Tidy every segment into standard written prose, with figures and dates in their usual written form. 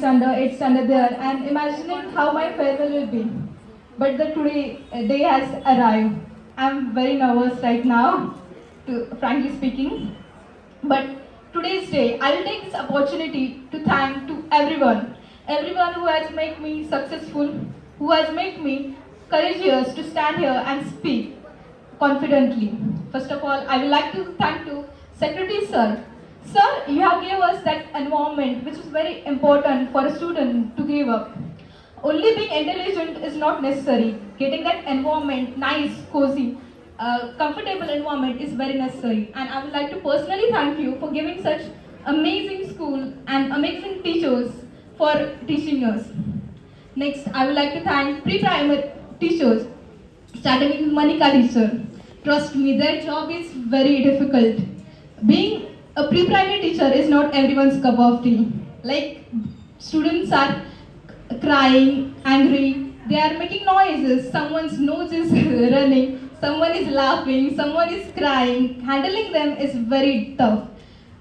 standard, 8th standard there, and imagining how my farewell will be. But the today day has arrived. I'm very nervous right now, frankly speaking. But today's day, I will take this opportunity to thank to everyone who has made me successful, who has made me courageous to stand here and speak confidently. First of all, I would like to thank to Secretary Sir. Sir, you have gave us that environment which is very important for a student to give up. Only being intelligent is not necessary. Getting that environment, nice, cozy, comfortable environment is very necessary. And I would like to personally thank you for giving such amazing school and amazing teachers for teaching us. Next, I would like to thank pre-primary teachers, starting with Manika teacher. Trust me, their job is very difficult. Being a pre-primary teacher is not everyone's cup of tea. Like, students are crying, angry, they are making noises, someone's nose is running, someone is laughing, someone is crying. Handling them is very tough.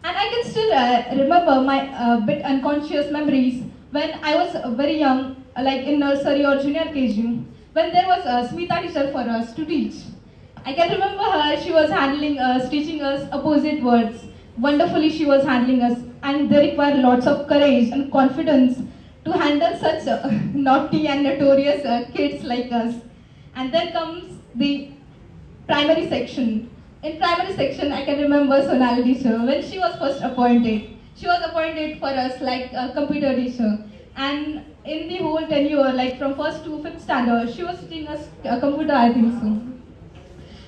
And I can still remember my bit unconscious memories when I was very young, like in nursery or junior KG, when there was a Smita teacher for us to teach. I can remember her, she was handling us, teaching us opposite words. Wonderfully, she was handling us, and they require lots of courage and confidence to handle such naughty and notorious kids like us. And then comes the primary section. In primary section, I can remember Sonali teacher when she was first appointed. She was appointed for us like a computer teacher. And in the whole tenure, like from first to fifth standard, she was teaching us computer, I think so.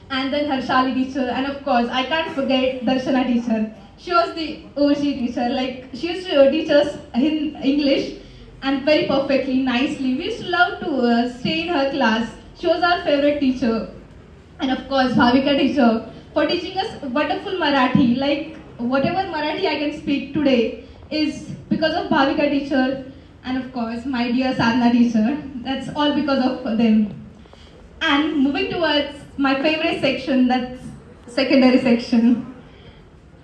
And then Harshali teacher, and of course, I can't forget Darshana teacher. She was the OG teacher. Like she used to teach us in English and very perfectly, nicely. We used to love to stay in her class. She was our favorite teacher. And of course, Bhavika teacher for teaching us wonderful Marathi. Like whatever Marathi I can speak today is because of Bhavika teacher and of course my dear Sadhana teacher. That's all because of them. And moving towards my favorite section, that's secondary section.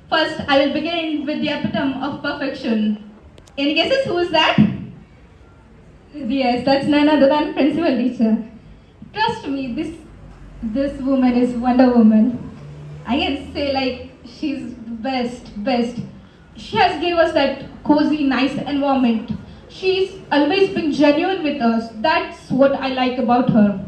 First, I will begin with the epitome of perfection. Any guesses who is that? Yes, that's none other than principal teacher. Trust me, this woman is Wonder Woman. I can say like she's the best. She has gave us that cozy, nice environment. She's always been genuine with us. That's what I like about her.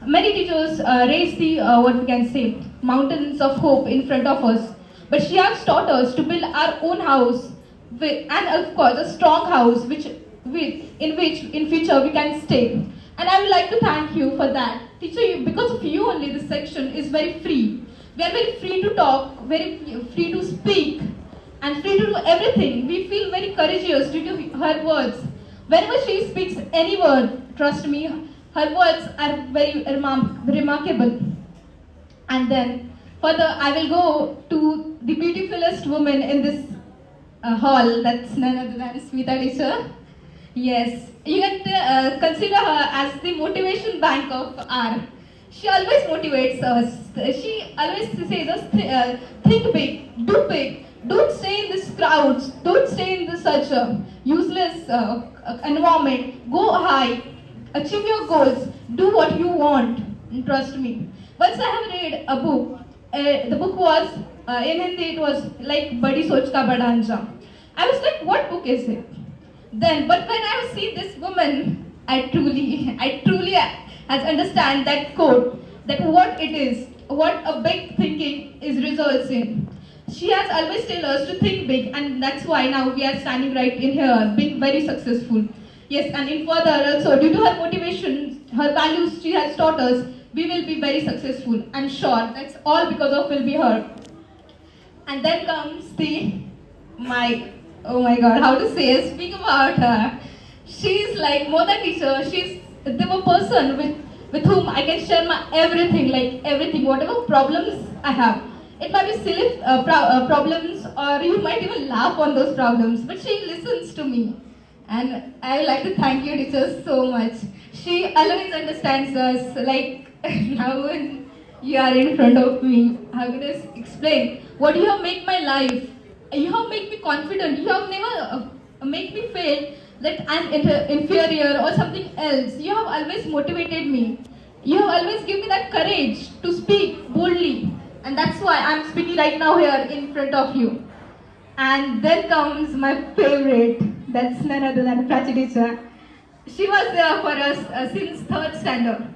Many teachers raise the what we can say mountains of hope in front of us, but she has taught us to build our own house, and of course a strong house, in which in future we can stay. And I would like to thank you for that, teacher. Because of you only, this section is very free. We are very free to talk, very free to speak, and free to do everything. We feel very courageous due to her words. Whenever she speaks any word, trust me, her words are very remarkable. And then further, I will go to the beautifulest woman in this hall. That's none other than Smita teacher. Yes, you can consider her as the motivation bank of R. She always motivates us. She always says us, think big, don't stay in this crowds, don't stay in this such useless environment, go high, achieve your goals, do what you want, and trust me. Once I have read a book, the book was, in Hindi it was like Badi Soch Ka Bada Anjam. I was like, what book is it? Then, but when I see this woman, I truly has understand that quote, that what it is, what a big thinking is results in. She has always told us to think big, and that's why now we are standing right in here, being very successful. Yes, and in further also, due to her motivation, her values she has taught us, we will be very successful. I'm sure that's all because of will be her. And then comes my oh my god, how to say, speak about her. She's like more than teacher, she's the person with whom I can share my everything, like everything, whatever problems I have. It might be silly problems, or you might even laugh on those problems, but she listens to me. And I would like to thank you, teachers, so much. She always understands us, like now when you are in front of me, how could I explain? What you have made my life, you have made me confident, you have never make me fail that I'm inferior or something else. You have always motivated me. You have always given me that courage to speak boldly. And that's why I'm speaking right now here in front of you. And then comes my favorite. That's none other than Prachi teacher. She was there for us since third standard.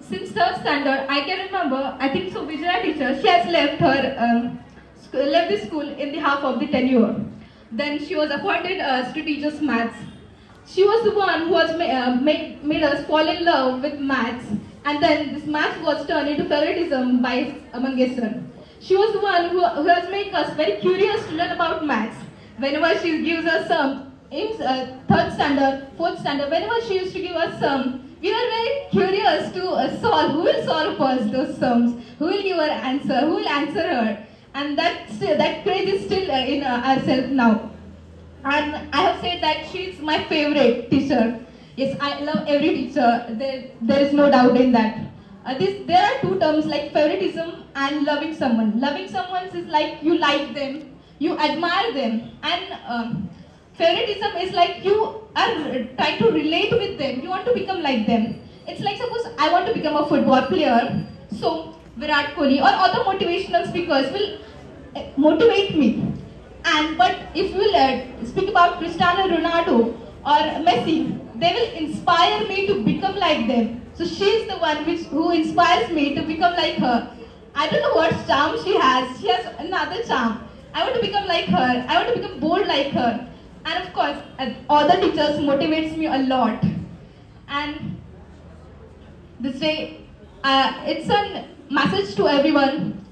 Since third standard, I can remember. I think so. Vijaya teacher. She has left her left the school in the half of the tenure. Then she was appointed to teach us maths. She was the one who was made us fall in love with maths, and then this maths was turned into favoritism by Mangesh. She was the one who has made us very curious to learn about maths. Whenever she gives us some in third standard, fourth standard, whenever she used to give us some, we were very curious to solve. Who will solve first those sums? Who will give her answer? Who will answer her? And that craze is still in ourselves now. And I have said that she's my favorite teacher. Yes, I love every teacher. There is no doubt in that. There are two terms like favoritism and loving someone. Loving someone is like you like them, you admire them, and favoritism is like you are trying to relate with them. You want to become like them. It's like suppose I want to become a football player, so Virat Kohli or other motivational speakers will motivate me. And but if we speak about Cristiano Ronaldo or Messi, they will inspire me to become like them. So she is the one who inspires me to become like her. I don't know what charm she has. She has another charm. I want to become like her. I want to become bold like her. And of course, other teachers motivates me a lot. And this day, it's a message to everyone.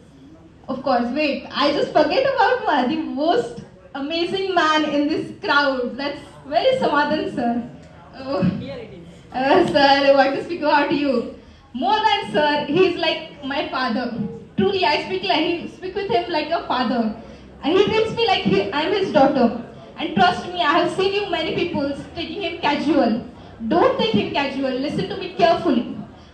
Of course, wait, I just forget about the most amazing man in this crowd. That's very Samadhan, sir. Oh, sir, I want to speak about you. More than sir, he's like my father. Truly, I speak with him like a father. And he treats me like I'm his daughter. And trust me, I have seen you many people taking him casual. Don't take him casual. Listen to me carefully.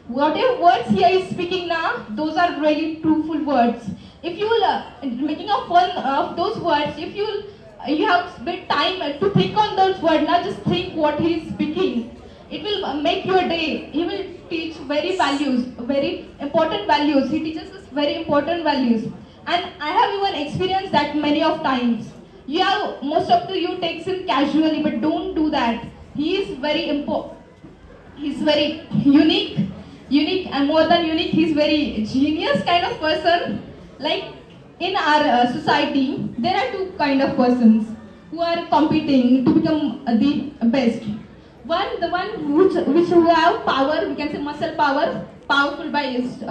Whatever words he is speaking now, those are really truthful words. If you will making a fun of those words, if you have bit time to think on those words, not just think what he is speaking. It will make your day. He will teach very values, very important values. He teaches us very important values, and I have even experienced that many of times. You have most of you takes him casually, but don't do that. He is very important. He's very unique, and more than unique, he's very genius kind of person. Like in our society, there are two kind of persons who are competing to become the best. One, the one which who have power, we can say muscle power, powerful by his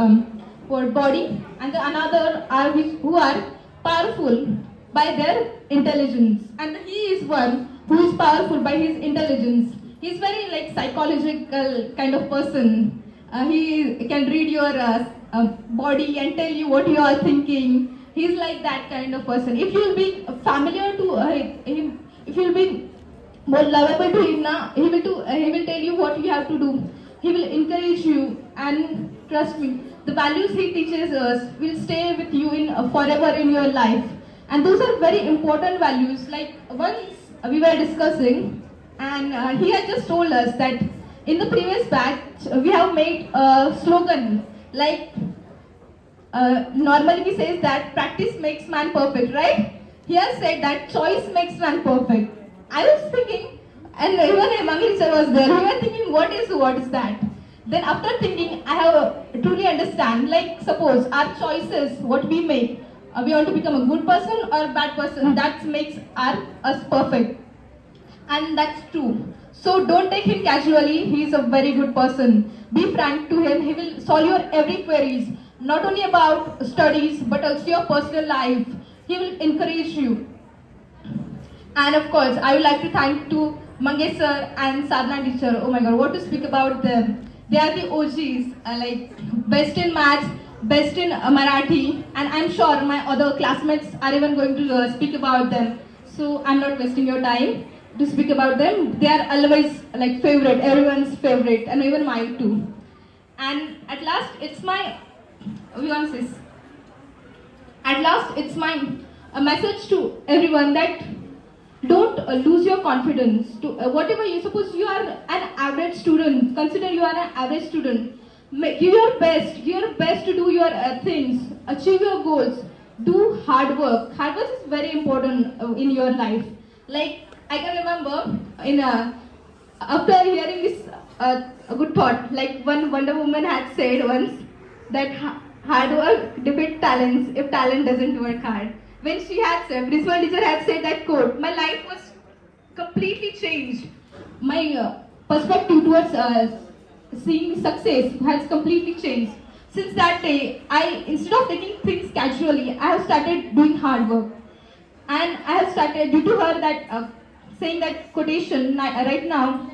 for body, and the another are who are powerful by their intelligence. And he is one who is powerful by his intelligence. He's very like psychological kind of person. He can read your body and tell you what you are thinking. He's like that kind of person. If you'll be familiar to him, if you'll be more lovable to him now, he will tell you what you have to do. He will encourage you, and trust me, the values he teaches us will stay with you in forever in your life. And those are very important values. Like once we were discussing, and he had just told us that in the previous batch we have made a slogan like normally we say that practice makes man perfect, right? He has said that choice makes man perfect. I was thinking, and even Mangali sir was there. We were thinking, what is that? Then after thinking, I have truly understand. Like suppose our choices, what we make, we want to become a good person or a bad person. That makes us perfect, and that's true. So don't take him casually. He is a very good person. Be frank to him. He will solve your every queries, not only about studies but also your personal life. He will encourage you. And of course, I would like to thank to Mangesh sir and Sadhana teacher. Oh my God, what to speak about them? They are the OGs, like best in maths, best in Marathi, and I'm sure my other classmates are even going to speak about them. So I'm not wasting your time to speak about them. They are always like favorite, everyone's favorite, and even mine too. And at last, it's my, we want this. At last, it's my a message to everyone that Don't lose your confidence. To whatever you suppose you are an average student, consider you are an average student. Give your best. Give your best to do your things. Achieve your goals. Do hard work. Hard work is very important in your life. Like I can remember in after hearing this a good thought, like one Wonder Woman had said once that hard work defeats talents if talent doesn't work hard. When she had said, principal teacher had said that quote, my life was completely changed. My perspective towards seeing success has completely changed. Since that day, I instead of taking things casually, I have started doing hard work, and I have started due to her that saying that quotation right now,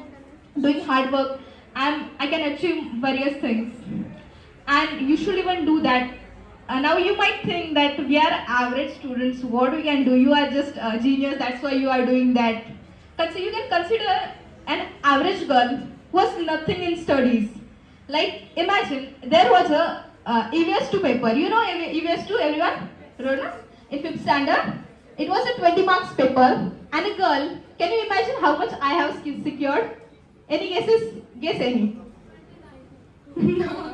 doing hard work, I can achieve various things, and you should even do that. Now you might think that we are average students. What we can do? You are just a genius. That's why you are doing that. You can consider an average girl who has nothing in studies. Like imagine there was a EVS2 paper. You know EVS2, everyone? Rona? In 5th standard. It was a 20 marks paper, and a girl. Can you imagine how much I have secured? Any guesses? Guess any. No.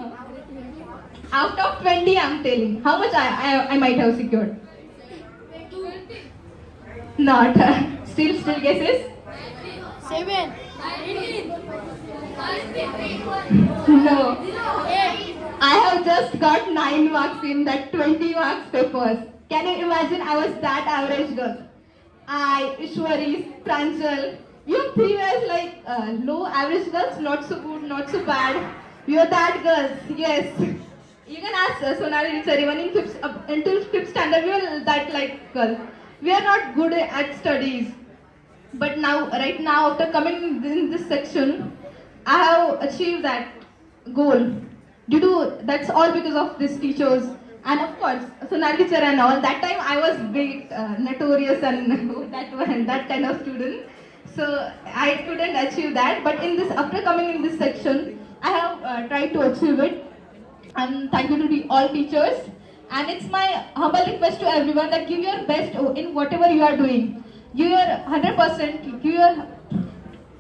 Out of 20, I'm telling. How much I might have secured? Not. Still guesses? 7. No. I have just got 9 marks in that 20 marks papers. Can you imagine I was that average girl? I, Ishwari, Pranjal. You three were like low average girls, not so good, not so bad. We were that girls, yes. You can ask Sonali teacher, even in until 5th standard, we were that like girl. We are not good at studies. But now, right now, after coming in this section, I have achieved that goal. That's all because of these teachers. And of course, Sonali teacher and all. That time I was big, notorious and that kind of student. So I couldn't achieve that. But after coming in this section, I have tried to achieve it. And thank you to all teachers. And it's my humble request to everyone that give your best in whatever you are doing. Give your 100%.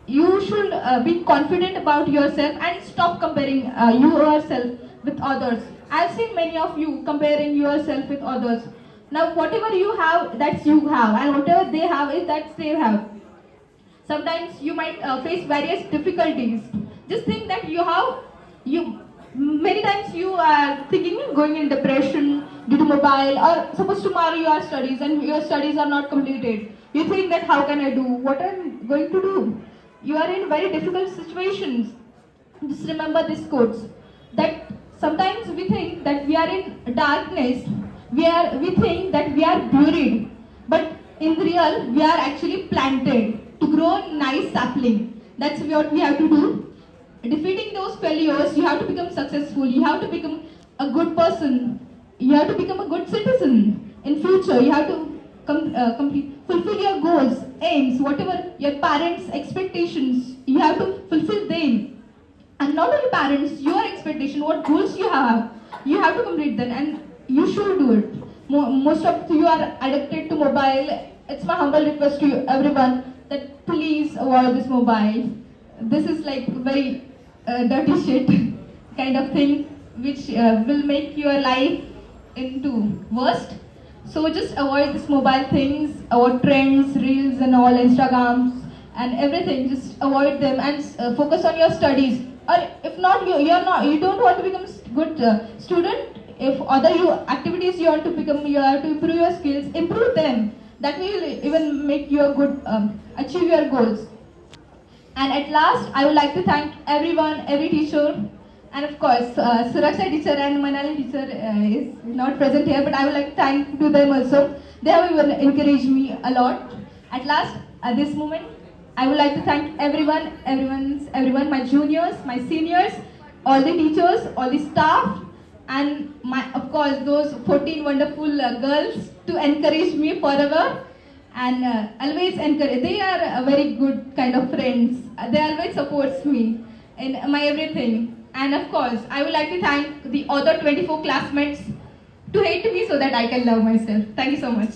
You should be confident about yourself and stop comparing yourself with others. I've seen many of you comparing yourself with others. Now, whatever you have, that's you have, and whatever they have is that they have. Sometimes you might face various difficulties. Just think that many times you are thinking going in depression due to mobile, or suppose tomorrow you are studies and your studies are not completed. You think that how can I do? What am I going to do? You are in very difficult situations. Just remember these quotes that sometimes we think that we are in darkness. We think that we are buried, but in real we are actually planted to grow nice sapling. That's what we have to do. Defeating those failures, you have to become successful. You have to become a good person. You have to become a good citizen. In future, you have to fulfill your goals, aims, whatever your parents' expectations. You have to fulfill them. And not only parents, your expectation, what goals you have to complete them, and you should do it. Most of you are addicted to mobile. It's my humble request to you, everyone, that please avoid this mobile. This is like very dirty shit kind of thing, which will make your life into worst. So just avoid this mobile things, avoid trends, reels and all, Instagrams and everything. Just avoid them and focus on your studies. Or if not, you don't want to become good student. If other activities you want to become, you have to improve your skills. Improve them. That will even make you a good achieve your goals. And at last, I would like to thank everyone, every teacher, and of course, Suraksha teacher and Manali teacher is not present here, but I would like to thank to them also. They have even encouraged me a lot. At last, at this moment, I would like to thank everyone, my juniors, my seniors, all the teachers, all the staff, and of course, those 14 wonderful girls to encourage me forever. And always encourage. They are a very good kind of friends. They always supports me in my everything. And of course, I would like to thank the other 24 classmates to hate me so that I can love myself. Thank you so much.